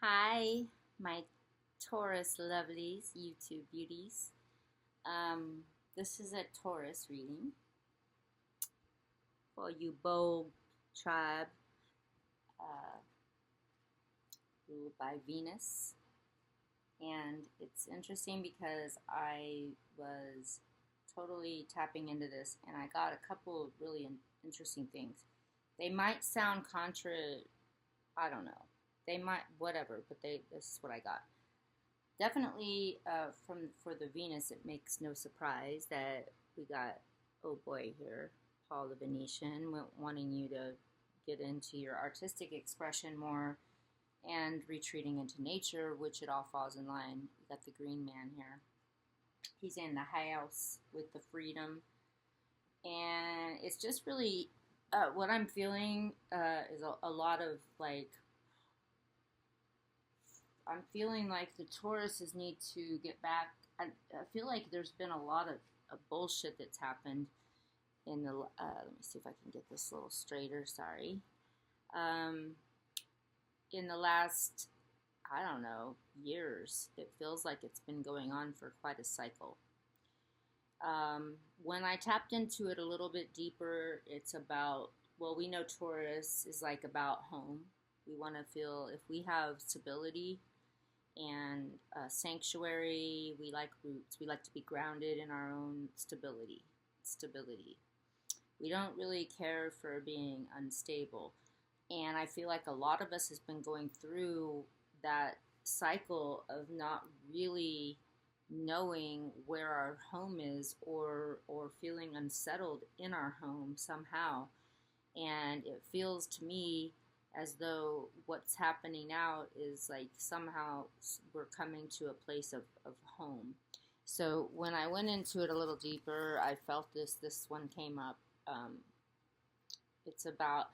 Hi, my Taurus lovelies, YouTube beauties. Um, this is a Taurus reading for you bold tribe, uh, ruled by Venus. And it's interesting because I was totally tapping into this and I got a couple of really interesting things. They might sound I don't know. They might, whatever, but this is what I got. Definitely from for the Venus, it makes no surprise that we got oh boy here, Paul the Venetian, wanting you to get into your artistic expression more and retreating into nature, which it all falls in line. We got the Green Man here. He's in the house with the freedom, and it's just really what I'm feeling is a lot of like I'm feeling like the Tauruses need to get back. I feel like there's been a lot of bullshit that's happened in the. Let me see if I can get this a little straighter. Sorry. Um, in the last, I don't know, years, it feels like it's been going on for quite a cycle. When I tapped into it a little bit deeper, it's about, well, we know Taurus is like about home. We want to feel if we have stability and sanctuary. We like roots. We like to be grounded in our own stability. Stability. We don't really care for being unstable. And I feel like a lot of us has been going through that cycle of not really knowing where our home is or feeling unsettled in our home somehow. And it feels to me as though what's happening now is like somehow we're coming to a place of home. So when I went into it a little deeper, I felt this one came up. It's about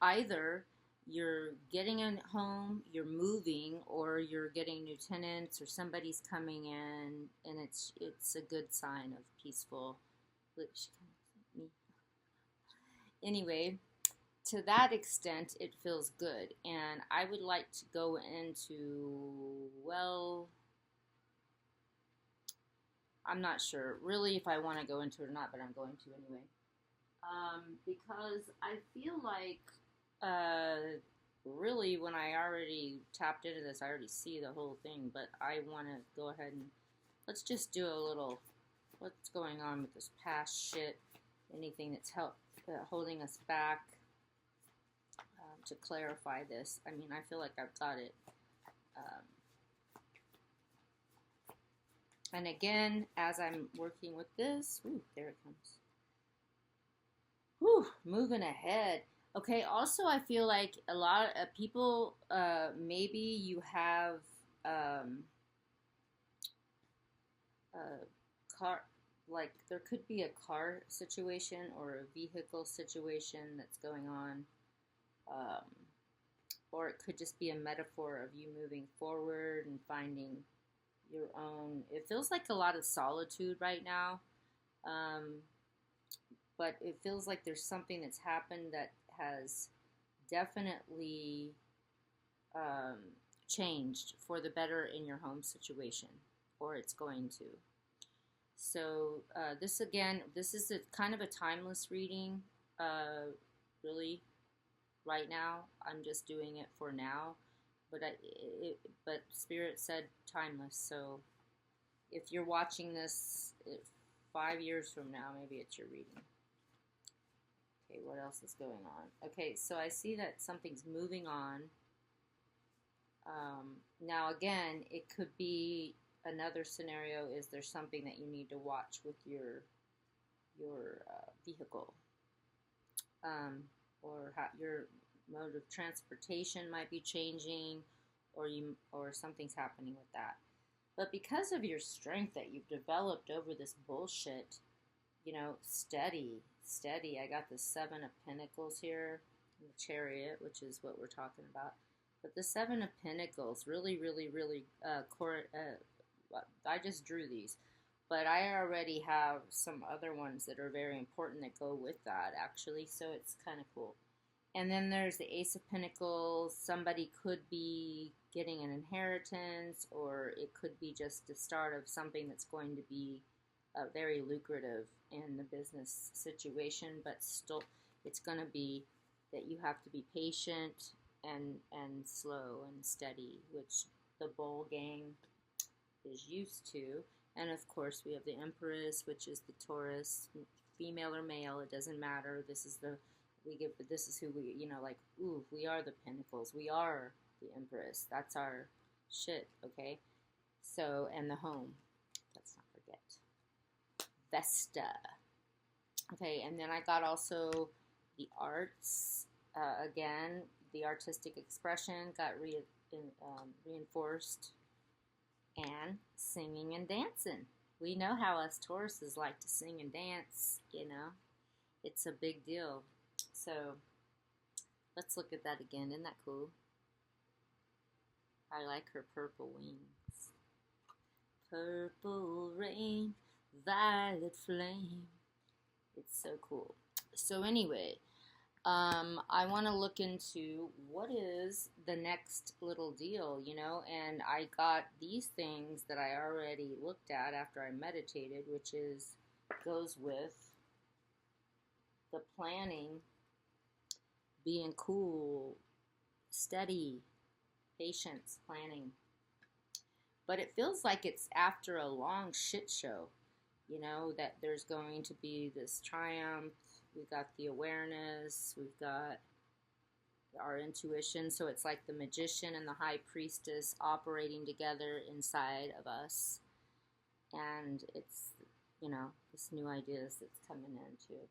either you're getting a home, you're moving, or you're getting new tenants, or somebody's coming in, and it's a good sign of peaceful. Anyway, to that extent, it feels good. And I would like to go into, well, I'm not sure really if I want to go into it or not, but I'm going to anyway. Because I feel like, really, when I already tapped into this, I already see the whole thing, but I want to go ahead and let's just do a little what's going on with this past shit, anything that's holding us back. To clarify this, I mean, I feel like I've got it. And again, as I'm working with this, ooh, there it comes. Whew, moving ahead. Okay, also, I feel like a lot of people, maybe you have a car, like there could be a car situation or a vehicle situation that's going on. Um, or it could just be a metaphor of you moving forward and finding your own. It feels like a lot of solitude right now, but it feels like there's something that's happened that has definitely um, changed for the better in your home situation, or it's going to. So this is a kind of a timeless reading, really. Right now, I'm just doing it for now, but Spirit said timeless. So if you're watching this 5 years from now, maybe it's your reading. Okay, what else is going on? Okay, so I see that something's moving on. Now again, it could be another scenario. Is there something that you need to watch with your vehicle? Or how your mode of transportation might be changing, or something's happening with that. But because of your strength that you've developed over this bullshit, steady. I got the Seven of Pentacles here, the Chariot, which is what we're talking about. But the Seven of Pentacles, really, really, really, I just drew these. But I already have some other ones that are very important that go with that, actually, so it's kind of cool. And then there's the Ace of Pentacles. Somebody could be getting an inheritance, or it could be just the start of something that's going to be very lucrative in the business situation, but still it's going to be that you have to be patient and slow and steady, which the Bull gang is used to. And of course, we have the Empress, which is the Taurus, female or male, it doesn't matter. This is this is who we, like, ooh, we are the Pentacles. We are the Empress. That's our shit, okay? So, and the home. Let's not forget. Vesta. Okay, and then I got also the arts. Again, the artistic expression got reinforced. And singing and dancing. We know how us Tauruses like to sing and dance, It's a big deal. So, let's look at that again. Isn't that cool? I like her purple wings. Purple rain, violet flame. It's so cool. So anyway, I want to look into what is the next little deal, and I got these things that I already looked at after I meditated, which goes with the planning, being cool, steady, patience, planning. But it feels like it's after a long shit show, that there's going to be this triumph. We've got the awareness, we've got our intuition, so it's like the magician and the high priestess operating together inside of us, and it's, this new ideas that's coming in too.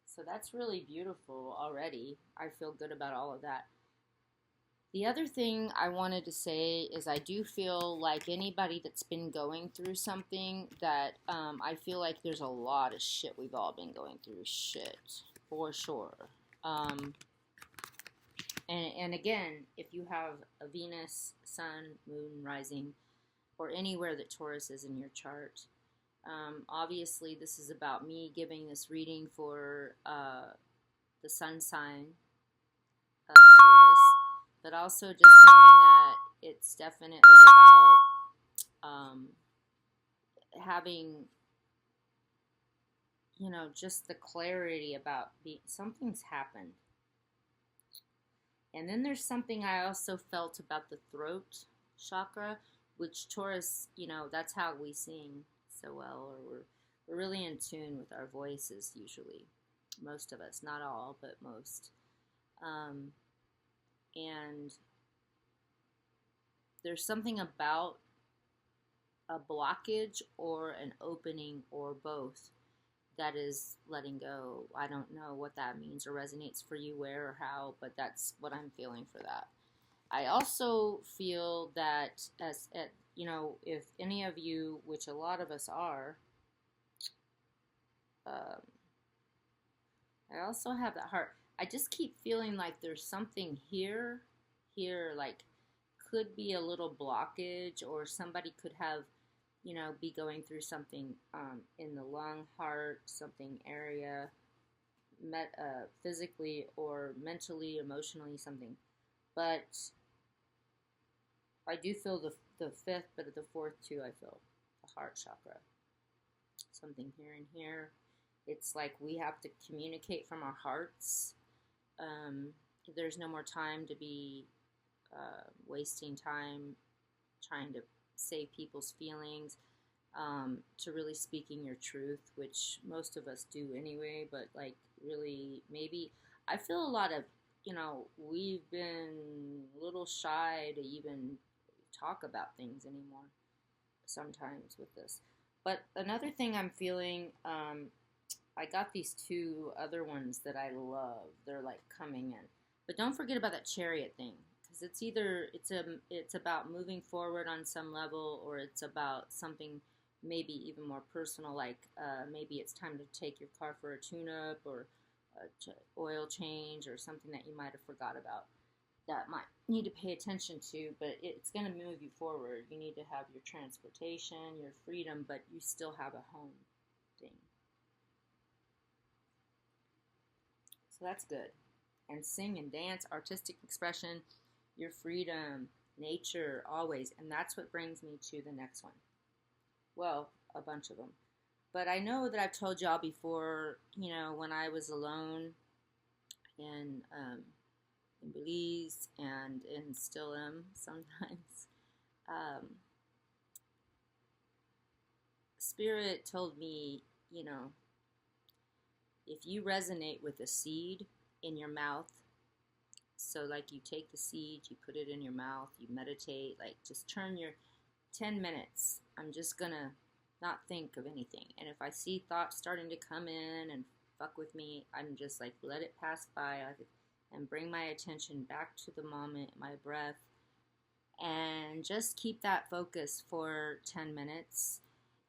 So that's really beautiful already. I feel good about all of that. The other thing I wanted to say is I do feel like anybody that's been going through something that I feel like there's a lot of shit we've all been going through. Shit, for sure. And again, if you have a Venus, Sun, Moon, Rising, or anywhere that Taurus is in your chart, obviously this is about me giving this reading for the Sun sign of Taurus, but also just knowing that it's definitely about having, just the clarity about something's happened. And then there's something I also felt about the throat chakra, which Taurus, that's how we sing so well, or we're really in tune with our voices usually. Most of us, not all, but most. And there's something about a blockage or an opening or both that is letting go. I don't know what that means or resonates for you, where or how, but that's what I'm feeling for that. I also feel that if any of you, which a lot of us are, I also have that heart. I just keep feeling like there's something here, like could be a little blockage, or somebody could have, be going through something in the lung, heart, something area, physically or mentally, emotionally, something. But I do feel the fifth, but at the fourth too, I feel the heart chakra. Something here and here. It's like we have to communicate from our hearts. There's no more time to be wasting time trying to save people's feelings, to really speaking your truth, which most of us do anyway, but like really maybe I feel a lot of, we've been a little shy to even talk about things anymore sometimes with this. But another thing I'm feeling, I got these two other ones that I love. They're like coming in. But don't forget about that chariot thing, because it's either it's about moving forward on some level, or it's about something maybe even more personal, like maybe it's time to take your car for a tune-up or a oil change, or something that you might have forgot about that might need to pay attention to, but it's going to move you forward. You need to have your transportation, your freedom, but you still have a home thing. So that's good. and sing and dance, artistic expression, your freedom, nature, always. And that's what brings me to the next one. Well, a bunch of them. But I know that I've told y'all before, when I was alone in, in Belize and still am sometimes, um, Spirit told me, if you resonate with a seed in your mouth, so like you take the seed, you put it in your mouth, you meditate, like just turn your 10 minutes. I'm just gonna not think of anything. And if I see thoughts starting to come in and fuck with me, I'm just like, let it pass by and bring my attention back to the moment, my breath, and just keep that focus for 10 minutes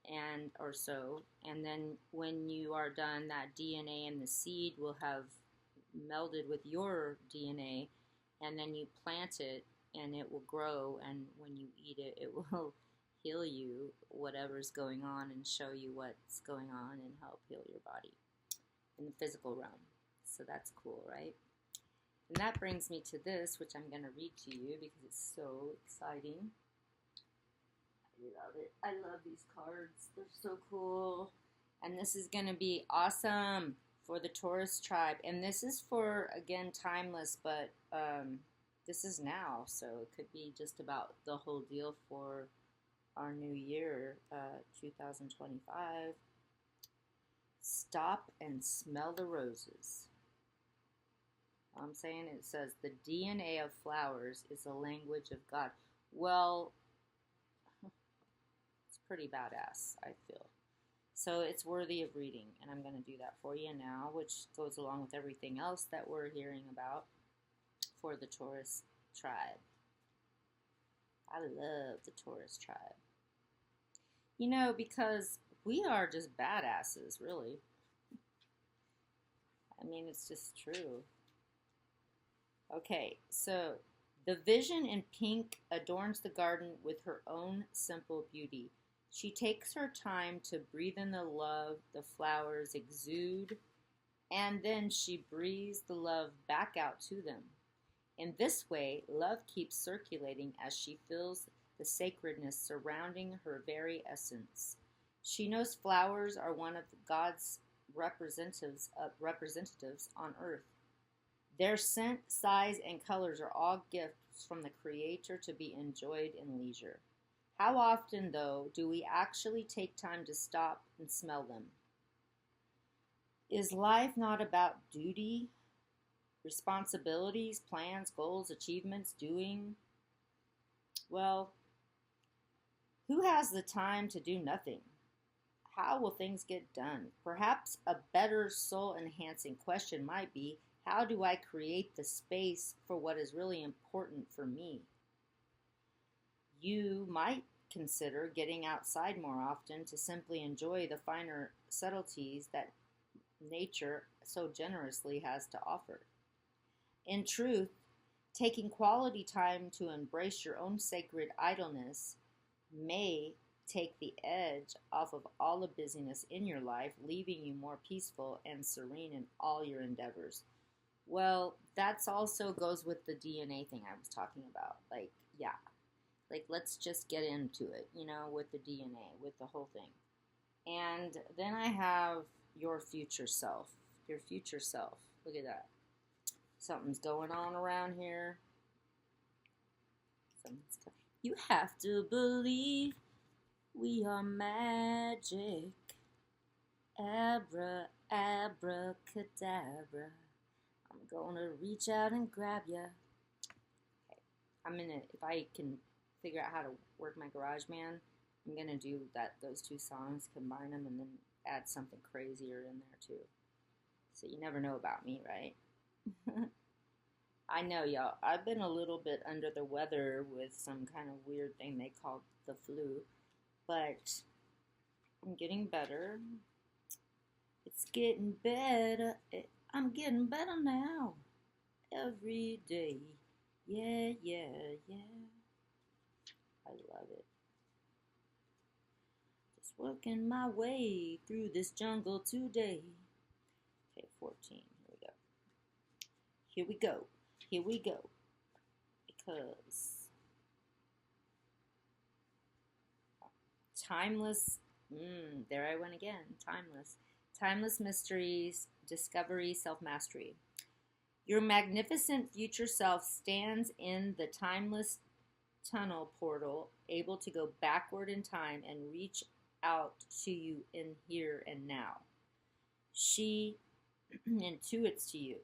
and or so. And then when you are done, that DNA in the seed will have melded with your DNA, and then you plant it and it will grow, and when you eat it, it will heal you whatever's going on and show you what's going on and help heal your body in the physical realm. So that's cool, right? And that brings me to this, which I'm going to read to you because it's so exciting. I love it. I love these cards. They're so cool. And this is going to be awesome for the Taurus tribe. And this is for, again, timeless, but this is now. So it could be just about the whole deal for our new year, 2025. Stop and smell the roses. I'm saying, it says the DNA of flowers is the language of God. Well, it's pretty badass, I feel. So it's worthy of reading, and I'm going to do that for you now, which goes along with everything else that we're hearing about for the Taurus tribe. I love the Taurus tribe. Because we are just badasses, really. I mean, it's just true. Okay, so the vision in pink adorns the garden with her own simple beauty. She takes her time to breathe in the love the flowers exude, and then she breathes the love back out to them. In this way, love keeps circulating as she feels the sacredness surrounding her very essence. She knows flowers are one of God's representatives on earth. Their scent, size, and colors are all gifts from the Creator to be enjoyed in leisure. How often, though, do we actually take time to stop and smell them? Is life not about duty, responsibilities, plans, goals, achievements, doing? Well, who has the time to do nothing? How will things get done? Perhaps a better soul-enhancing question might be, how do I create the space for what is really important for me? You might consider getting outside more often to simply enjoy the finer subtleties that nature so generously has to offer. In truth, taking quality time to embrace your own sacred idleness may take the edge off of all the busyness in your life, leaving you more peaceful and serene in all your endeavors. Well, that's also goes with the DNA thing I was talking about. Let's just get into it, with the DNA, with the whole thing. And then I have your future self. Your future self. Look at that. Something's going on around here. You have to believe we are magic. Abracadabra. I'm gonna reach out and grab ya. Okay. If I can figure out how to work my GarageBand, I'm gonna do those two songs, combine them, and then add something crazier in there too. So you never know about me, right? I know, y'all. I've been a little bit under the weather with some kind of weird thing they call the flu, but I'm getting better. It's getting better. I'm getting better now. Every day. Yeah, yeah, yeah. I love it. Just working my way through this jungle today. Okay, 14. Here we go. Here we go. Here we go. Because timeless, there I went again. Timeless. Timeless mysteries, discovery, self-mastery. Your magnificent future self stands in the timeless tunnel portal, able to go backward in time and reach out to you in here and now. She intuits to you.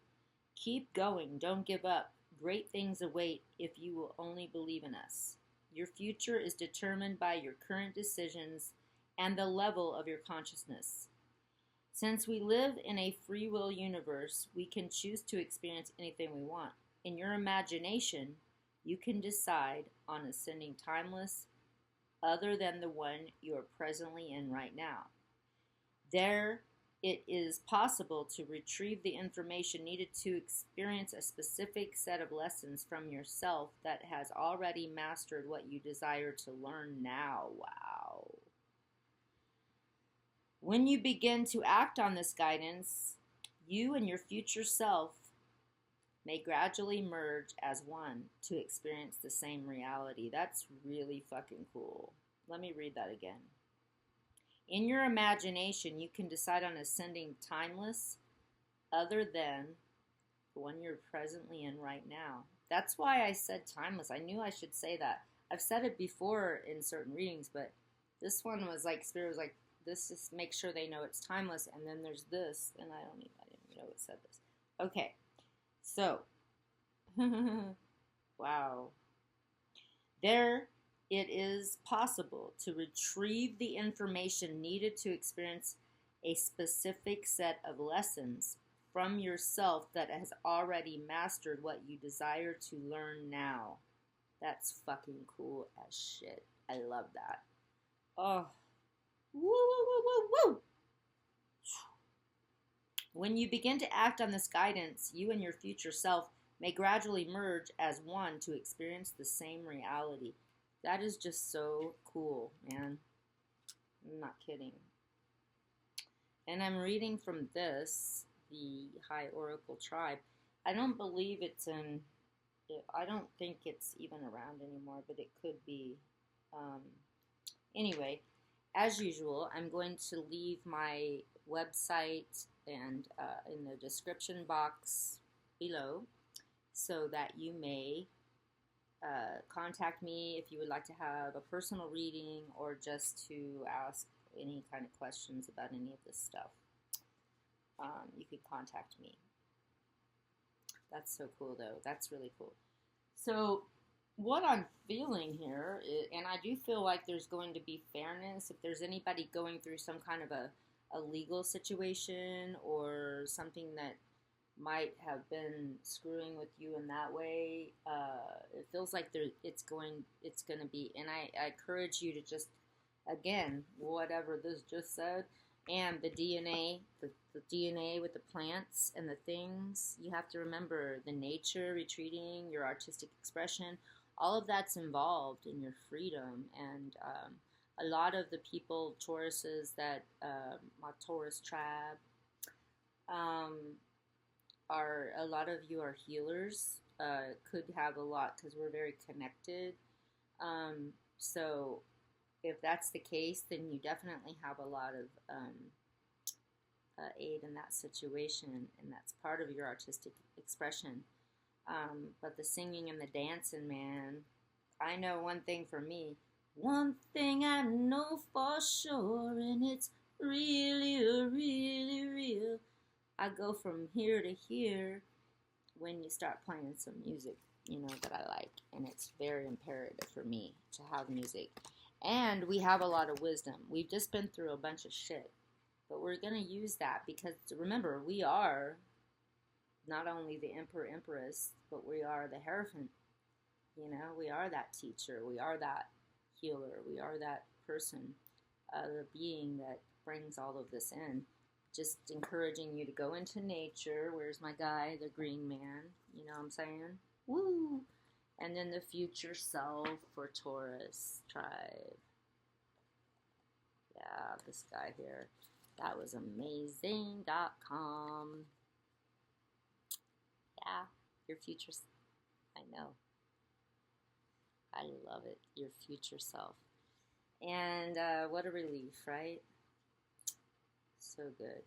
Keep going, don't give up. Great things await if you will only believe in us. Your future is determined by your current decisions and the level of your consciousness. Since we live in a free will universe, we can choose to experience anything we want. In your imagination, you can decide on ascending timeless other than the one you are presently in right now. There, it is possible to retrieve the information needed to experience a specific set of lessons from yourself that has already mastered what you desire to learn now. Wow. When you begin to act on this guidance, you and your future self may gradually merge as one to experience the same reality. That's really fucking cool. Let me read that again. In your imagination, you can decide on ascending timeless other than the one you're presently in right now. That's why I said timeless. I knew I should say that. I've said it before in certain readings, but this one was like, Spirit was like, this just make sure they know it's timeless, and then there's this, and I didn't even know it said this. Okay, so, wow. There, it is possible to retrieve the information needed to experience a specific set of lessons from yourself that has already mastered what you desire to learn now. That's fucking cool as shit. I love that. Oh. Woo, woo, woo, woo, woo. When you begin to act on this guidance, you and your future self may gradually merge as one to experience the same reality. That is just so cool, man. I'm not kidding. And I'm reading from this, the High Oracle Tribe. I don't believe it's in, I don't think it's even around anymore, but it could be. Anyway. As usual, I'm going to leave my website and in the description box below so that you may contact me if you would like to have a personal reading or just to ask any kind of questions about any of this stuff. You could contact me. That's so cool, though. That's really cool. So what I'm feeling here, and I do feel like there's going to be fairness if there's anybody going through some kind of a legal situation or something that might have been screwing with you in that way. It feels like it's going to be, and I encourage you to just, again, whatever this just said, and the DNA, the DNA with the plants and the things, you have to remember the nature, retreating, your artistic expression, all of that's involved in your freedom. And a lot of the people, Tauruses, that my Taurus tribe, are, a lot of you are healers, could have a lot because we're very connected. So if that's the case, then you definitely have a lot of aid in that situation, and that's part of your artistic expression. But the singing and the dancing, man, I know one thing for me. One thing I know for sure, and it's really, really real. I go from here to here when you start playing some music, you know, that I like. And it's very imperative for me to have music. And we have a lot of wisdom. We've just been through a bunch of shit. But we're going to use that because, remember, we are not only the Emperor, Empress, but we are the Hierophant. You know, we are that teacher. We are that healer. We are that person, the being that brings all of this in. Just encouraging you to go into nature. Where's my guy, the green man? You know what I'm saying? Woo! And then the future self for Taurus Tribe. Yeah, this guy here. That was amazing.com. Yeah. Your future, I know. I love it. Your future self. And what a relief, right? So good.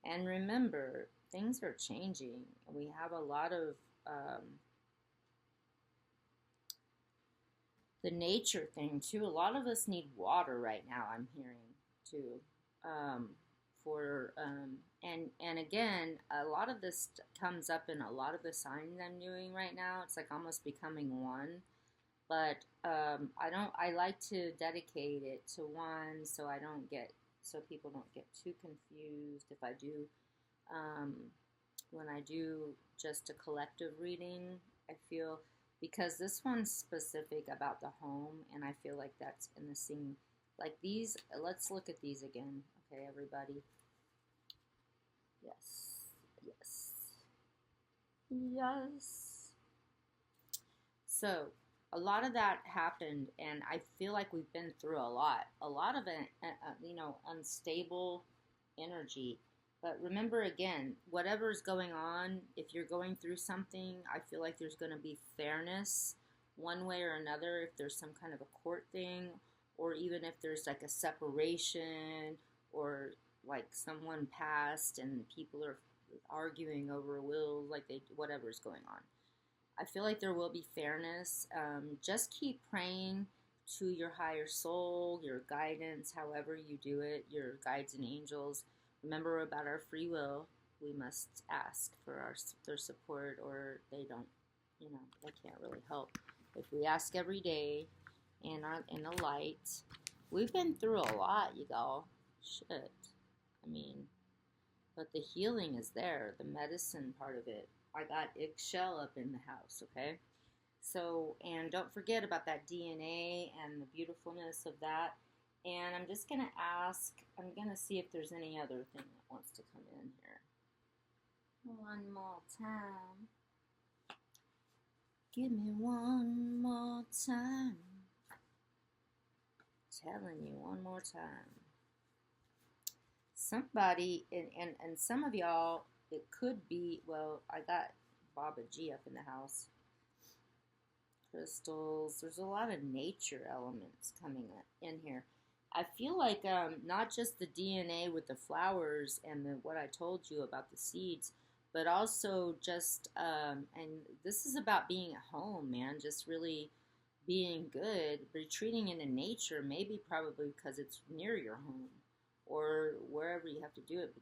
And remember, things are changing. We have a lot of the nature thing too. A lot of us need water right now. I'm hearing too. Um, and again, a lot of this comes up in a lot of the signs I'm doing right now. It's like almost becoming one. But I don't. I like to dedicate it to one, so I don't get so people don't get too confused. If I do, um, when I do just a collective reading, I feel because this one's specific about the home, and I feel like that's in the same. Like these, let's look at these again. Okay, everybody. Yes, yes, yes. So a lot of that happened, and I feel like we've been through a lot. A lot of it, unstable energy. But remember again, whatever's going on, if you're going through something, I feel like there's going to be fairness one way or another. If there's some kind of a court thing, or even if there's like a separation, or like someone passed and people are arguing over wills, like whatever's going on. I feel like there will be fairness. Just keep praying to your higher soul, your guidance, however you do it, your guides and angels. Remember about our free will. We must ask for their support, or they don't. They can't really help. If we ask every day, in the light, we've been through a lot, you all. Shit. I mean, but the healing is there. The medicine part of it. I got eggshell up in the house, okay? So, and don't forget about that DNA and the beautifulness of that. And I'm just going to I'm going to see if there's any other thing that wants to come in here. One more time. Give me one more time. Telling you one more time. Somebody, and some of y'all, it could be, well, I got Baba G up in the house. Crystals. There's a lot of nature elements coming in here. I feel like not just the DNA with the flowers and what I told you about the seeds, but also just, and this is about being at home, man, just really being good, retreating into nature, maybe probably because it's near your home or wherever you have to do it.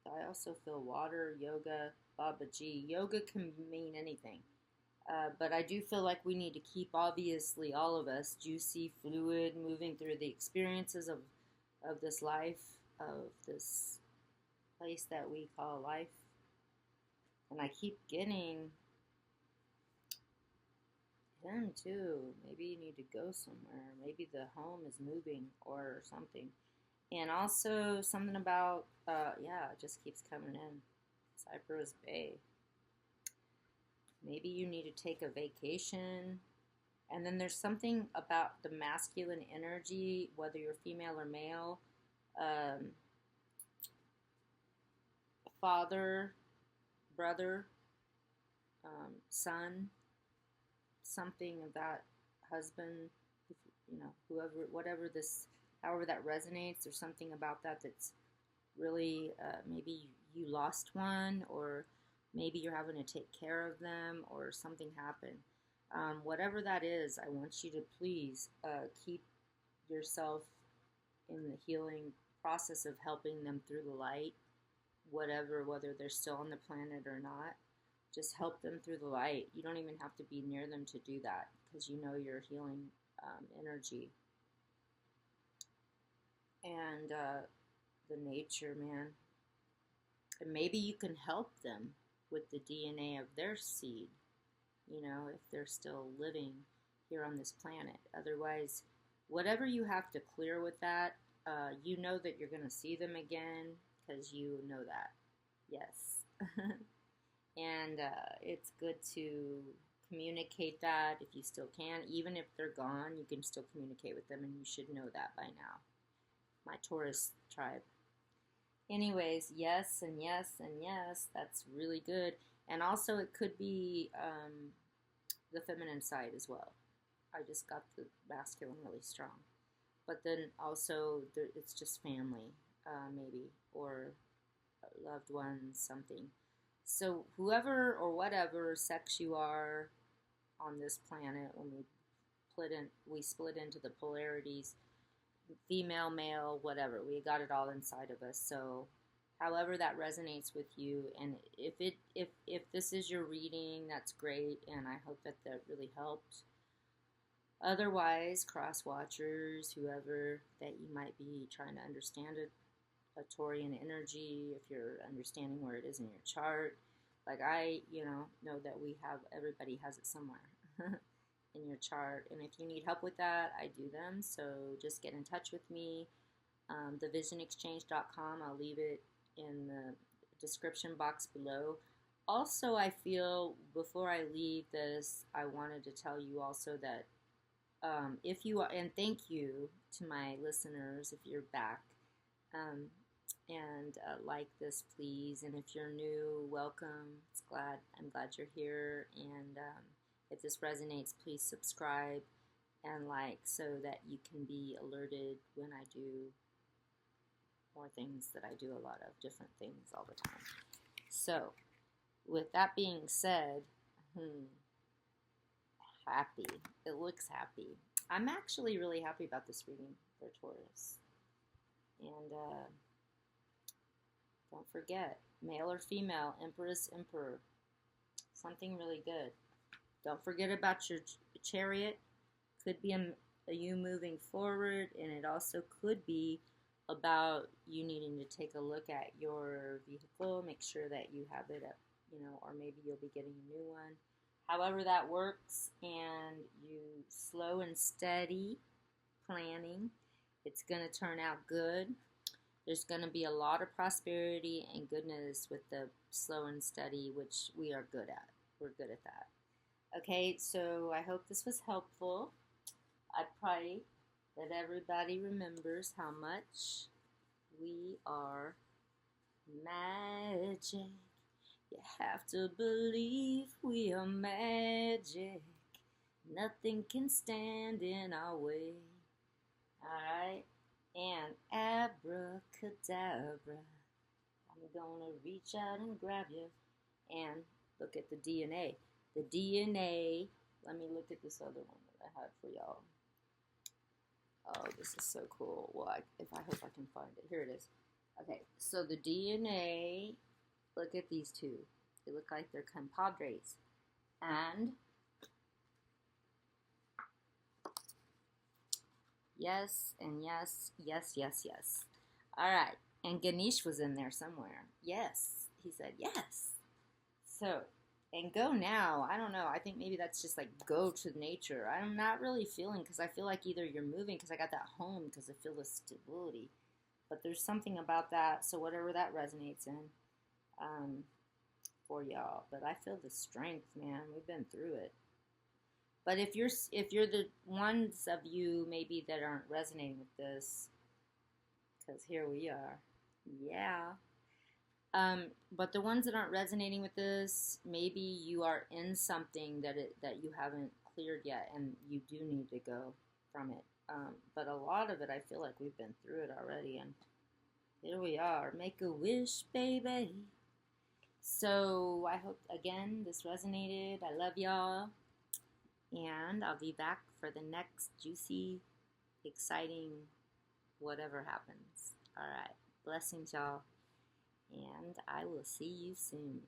But I also feel water, yoga, Baba G. Yoga can mean anything. But I do feel like we need to keep, obviously, all of us, juicy, fluid, moving through the experiences of this life, of this place that we call life. And I keep getting him, too. Maybe you need to go somewhere. Maybe the home is moving or something. And also something about, it just keeps coming in. Cypress Bay. Maybe you need to take a vacation. And then there's something about the masculine energy, whether you're female or male. Father, brother, son, something of that, husband, whoever, whatever this, however that resonates, there's something about that that's really, maybe you lost one, or maybe you're having to take care of them, or something happened. Whatever that is, I want you to please keep yourself in the healing process of helping them through the light, whether they're still on the planet or not. Just help them through the light. You don't even have to be near them to do that, because you know your healing energy. And the nature, man. And maybe you can help them with the DNA of their seed, if they're still living here on this planet. Otherwise, whatever you have to clear with that, you know that you're going to see them again, because you know that. Yes. And it's good to communicate that if you still can. Even if they're gone, you can still communicate with them, and you should know that by now. My Taurus Tribe. Anyways, yes and yes and yes. That's really good. And also, it could be the feminine side as well. I just got the masculine really strong. But then also, it's just family, maybe, or loved ones, something. So, whoever or whatever sex you are on this planet, when we split into the polarities, female, male, whatever. We got it all inside of us. So, however that resonates with you, and if this is your reading, that's great, and I hope that that really helped. Otherwise, cross watchers, whoever that you might be trying to understand it, a Taurian energy, if you're understanding where it is in your chart. Like I, know that everybody has it somewhere in your chart. And if you need help with that, I do them. So just get in touch with me. Thevisionexchange.com. I'll leave it in the description box below. Also, I feel before I leave this, I wanted to tell you also that if you are, and thank you to my listeners if you're back, and like this, please. And if you're new, welcome. I'm glad you're here. And if this resonates, please subscribe and like so that you can be alerted when I do more things. That I do a lot of different things all the time. So, with that being said, happy. It looks happy. I'm actually really happy about this reading for Taurus. And don't forget, male or female, Empress, Emperor. Something really good. Don't forget about your chariot. Could be you moving forward, and it also could be about you needing to take a look at your vehicle, make sure that you have it up, or maybe you'll be getting a new one. However that works, and you slow and steady planning, it's going to turn out good. There's going to be a lot of prosperity and goodness with the slow and steady, which we are good at. We're good at that. Okay, so I hope this was helpful. I pray that everybody remembers how much we are magic. You have to believe we are magic. Nothing can stand in our way. Alright? And abracadabra. I'm gonna reach out and grab you. And look at the DNA. The DNA. Let me look at this other one that I had for y'all. Oh, this is so cool. Well, I hope I can find it. Here it is. Okay, so the DNA. Look at these two. They look like they're compadres. And yes, and yes, yes, yes, yes. All right. And Ganesh was in there somewhere. Yes. He said yes. So, and go now. I don't know. I think maybe that's just like go to nature. I'm not really feeling, because I feel like either you're moving, because I got that home, because I feel the stability. But there's something about that. So whatever that resonates in. For y'all, but I feel the strength, man. We've been through it. But if you're the ones of you maybe that aren't resonating with this, because here we are, yeah. But the ones that aren't resonating with this, maybe you are in something that you haven't cleared yet, and you do need to go from it. But a lot of it, I feel like we've been through it already, and here we are. Make a wish, baby. So I hope, again, this resonated. I love y'all. And I'll be back for the next juicy, exciting, whatever happens. All right. Blessings, y'all. And I will see you soon.